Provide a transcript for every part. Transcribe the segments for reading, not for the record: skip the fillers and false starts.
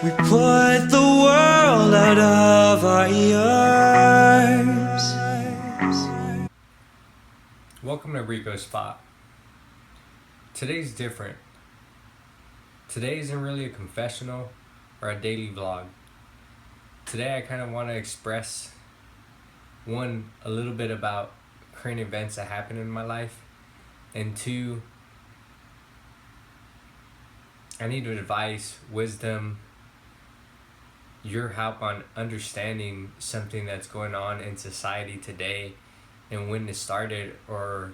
We put the world out of our ears. Welcome to Ricos Spot. Today's different. Today isn't really a confessional or a daily vlog. Today I kind of want to express, one, a little bit about current events that happen in my life, and two, I need advice, wisdom, your help on understanding something that's going on in society today and when it started, or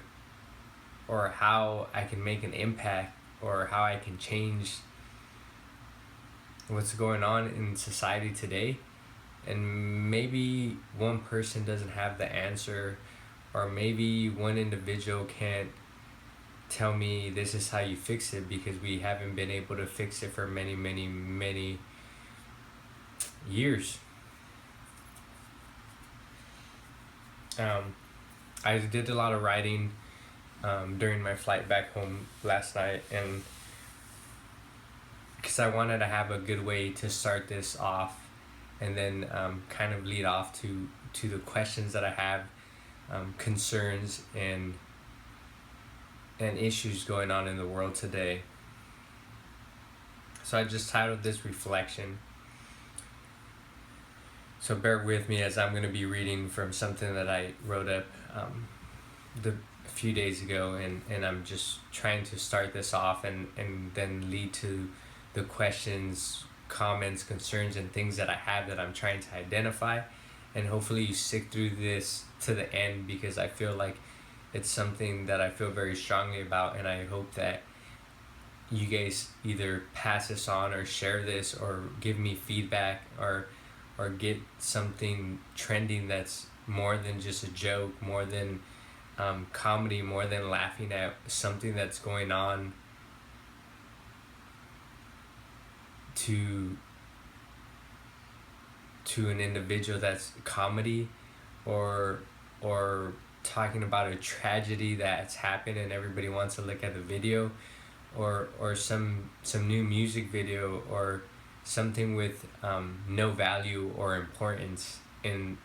how I can make an impact, or how I can change what's going on in society today. And maybe one person doesn't have the answer, or maybe one individual can't tell me this is how you fix it, because we haven't been able to fix it for many years. I did a lot of writing during my flight back home last night, and because I wanted to have a good way to start this off, and then kind of lead off to the questions that I have, concerns and issues going on in the world today. So I just titled this Reflection. So bear with me as I'm going to be reading from something that I wrote up a few days ago, and I'm just trying to start this off and then lead to the questions, comments, concerns, and things that I have that I'm trying to identify. And hopefully you stick through this to the end, because I feel like it's something that I feel very strongly about, and I hope that you guys either pass this on or share this or give me feedback, or get something trending that's more than just a joke, more than comedy, more than laughing at something that's going on to an individual that's comedy, or talking about a tragedy that's happened and everybody wants to look at the video, or some new music video, or something with no value or importance in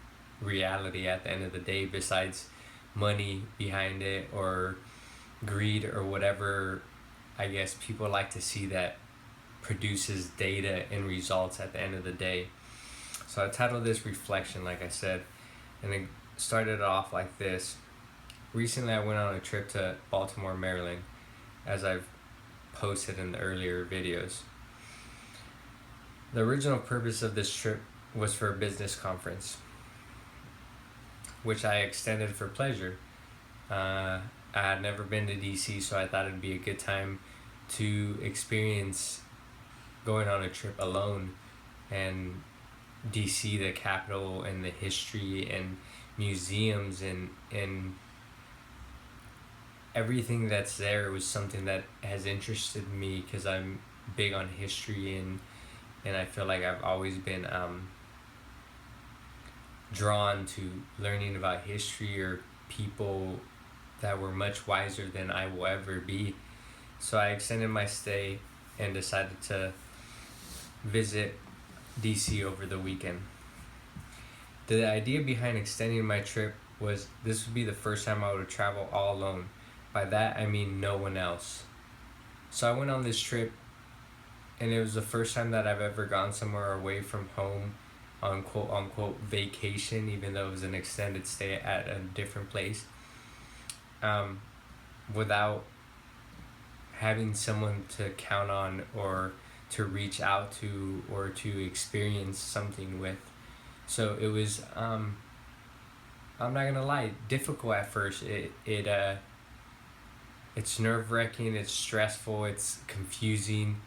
reality at the end of the day, besides money behind it, or greed, or whatever I guess people like to see that produces data and results at the end of the day. So I titled this Reflection, like I said, and it started off like this. Recently I went on a trip to Baltimore, Maryland, as I've posted in the earlier videos. The original purpose of this trip was for a business conference, which I extended for pleasure. I had never been to DC, so I thought it'd be a good time to experience going on a trip alone, and DC, the capital, and the history and museums and everything that's there was something that has interested me, because I'm big on history, and I feel like I've always been drawn to learning about history or people that were much wiser than I will ever be. So I extended my stay and decided to visit DC over the weekend. The idea behind extending my trip was this would be the first time I would travel all alone. By that I mean no one else. So I went on this trip, and it was the first time that I've ever gone somewhere away from home on quote unquote vacation, even though it was an extended stay at a different place, without having someone to count on, or to reach out to, or to experience something with. So it was I'm not gonna lie, difficult at first. It's nerve-wracking, it's stressful, it's confusing,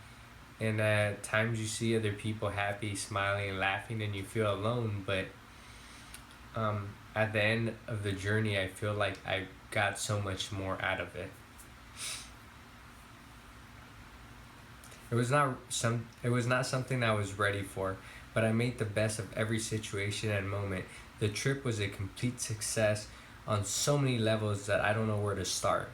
and at times you see other people happy, smiling, and laughing, and you feel alone. But at the end of the journey, I feel like I got so much more out of it. It was not something I was ready for, but I made the best of every situation and moment. The trip was a complete success on so many levels that I don't know where to start.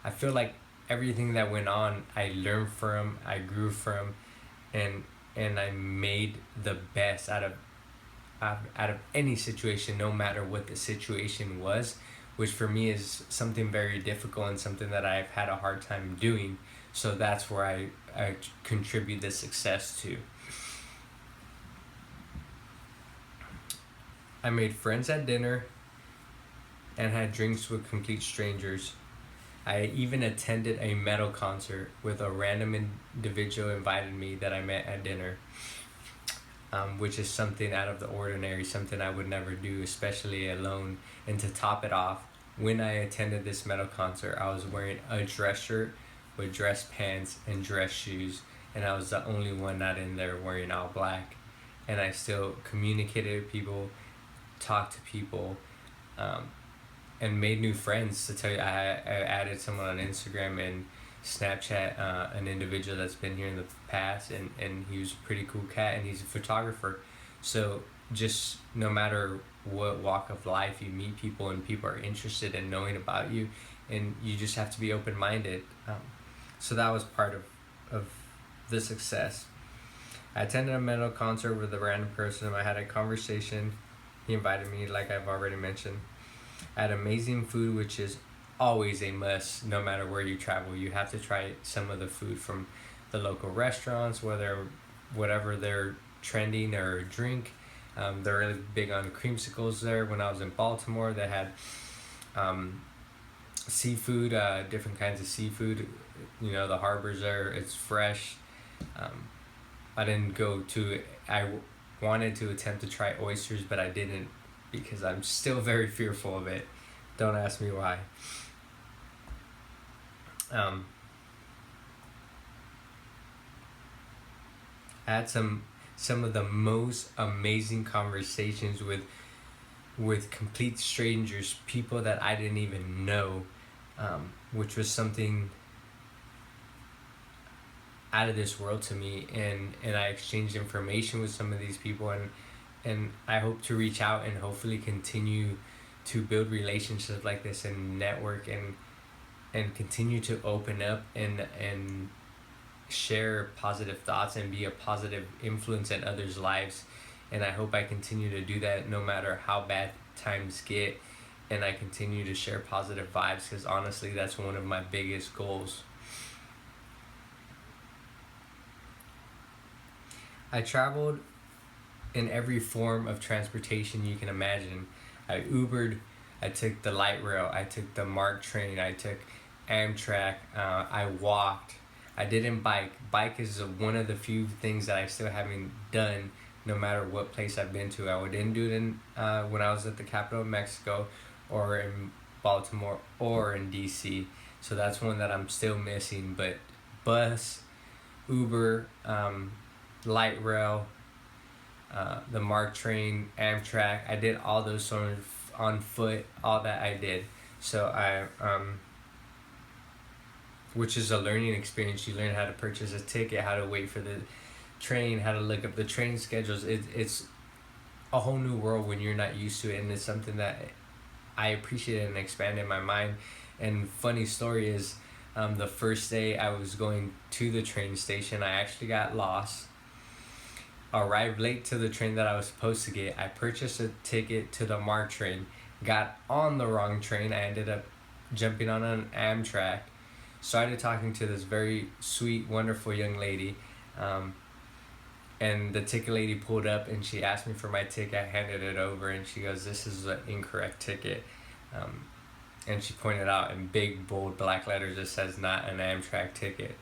I feel like everything that went on, I learned from, I grew from, and I made the best out of any situation, no matter what the situation was, which for me is something very difficult and something that I've had a hard time doing. So that's where I contribute the success to. I made friends at dinner and had drinks with complete strangers. I even attended a metal concert with a random individual invited me that I met at dinner, which is something out of the ordinary, something I would never do, especially alone. And to top it off, when I attended this metal concert, I was wearing a dress shirt with dress pants and dress shoes, and I was the only one not in there wearing all black. And I still communicated with people, talked to people, and made new friends. To tell you, I added someone on Instagram and Snapchat, an individual that's been here in the past, and he was a pretty cool cat, and he's a photographer. So just no matter what walk of life, you meet people, and people are interested in knowing about you, and you just have to be open-minded. So that was part of the success. I attended a metal concert with a random person. I had a conversation. He invited me, like I've already mentioned. I had amazing food, which is always a must. No matter where you travel, you have to try some of the food from the local restaurants, whatever they're trending or drink. They're really big on creamsicles there. When I was in Baltimore, they had seafood, different kinds of seafood. You know, the harbors there, it's fresh. I didn't go to, I wanted to attempt to try oysters, but I didn't because I'm still very fearful of it. Don't ask me why. I had some of the most amazing conversations with complete strangers, people that I didn't even know, which was something out of this world to me, and I exchanged information with some of these people, and I hope to reach out and hopefully continue to build relationships like this and network and continue to open up and share positive thoughts and be a positive influence in others' lives. And I hope I continue to do that no matter how bad times get, and I continue to share positive vibes, because honestly that's one of my biggest goals. I traveled in every form of transportation you can imagine. I Ubered, I took the light rail, I took the MARC train, I took Amtrak, I walked. I didn't bike. Bike is one of the few things that I still haven't done, no matter what place I've been to. I didn't do it in when I was at the capital of Mexico, or in Baltimore, or in DC. So that's one that I'm still missing. But bus, Uber, light rail, the MARC train, Amtrak, I did all those sort of on foot. All that I did. So I which is a learning experience. You learn how to purchase a ticket, how to wait for the train, how to look up the train schedules. It's a whole new world when you're not used to it, and it's something that I appreciated and expanded my mind. And funny story is, the first day I was going to the train station, I actually got lost, arrived late to the train that I was supposed to get. I purchased a ticket to the MARC train, got on the wrong train. I ended up jumping on an Amtrak, started talking to this very sweet, wonderful young lady, and the ticket lady pulled up and she asked me for my ticket. I handed it over and she goes, "This is an incorrect ticket," and she pointed out in big bold black letters, it says "not an Amtrak ticket."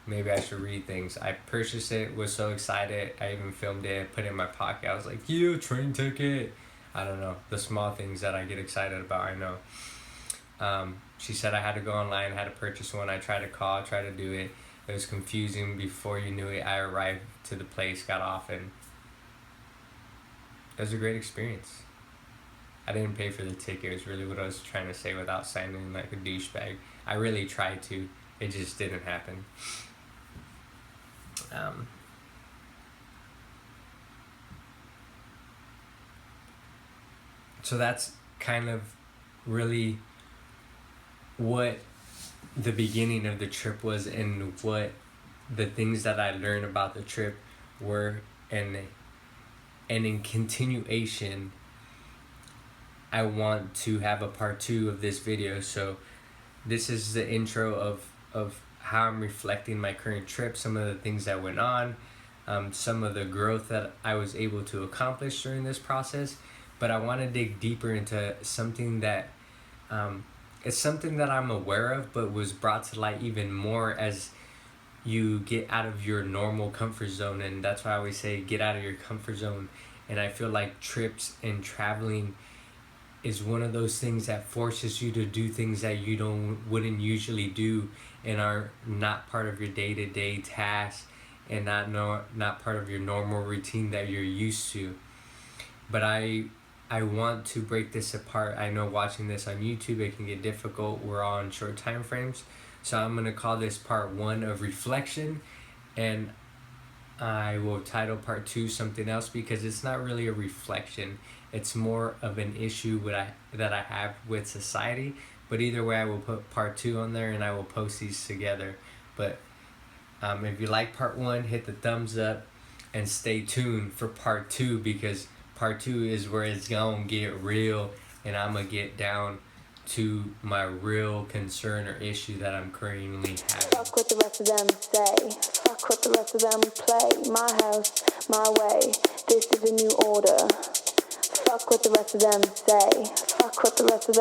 Maybe I should read things. I purchased it, was so excited, I even filmed it, put it in my pocket. I was like, "You train ticket." I don't know, the small things that I get excited about, I know. She said I had to go online, had to purchase one. I tried to call, tried to do it. It was confusing. Before you knew it, I arrived to the place, got off, and it was a great experience. I didn't pay for the ticket, is really what I was trying to say without sounding like a douchebag. I really tried to. It just didn't happen. So that's kind of really what the beginning of the trip was, and what the things that I learned about the trip where and in continuation, I want to have a part 2 of this video. So this is the intro of how I'm reflecting my current trip, some of the things that went on, some of the growth that I was able to accomplish during this process. But I want to dig deeper into something that it's something that I'm aware of, but was brought to light even more as you get out of your normal comfort zone. And that's why I always say get out of your comfort zone. And I feel like trips and traveling is one of those things that forces you to do things that you wouldn't usually do and are not part of your day-to-day tasks and not part of your normal routine that you're used to. But I want to break this apart. I know watching this on YouTube it can get difficult. We're all on short time frames. So I'm going to call this part 1 of reflection, and I will title part 2 something else because it's not really a reflection. It's more of an issue that I have with society. But either way, I will put part 2 on there and I will post these together. But if you like part 1, hit the thumbs up and stay tuned for part 2, because part 2 is where it's gonna get real and I'm gonna get down to my real concern or issue that I'm currently having. Fuck what the rest of them say. Fuck what the rest of them play. My house, my way. This is a new order. Fuck what the rest of them say. Fuck what the rest of them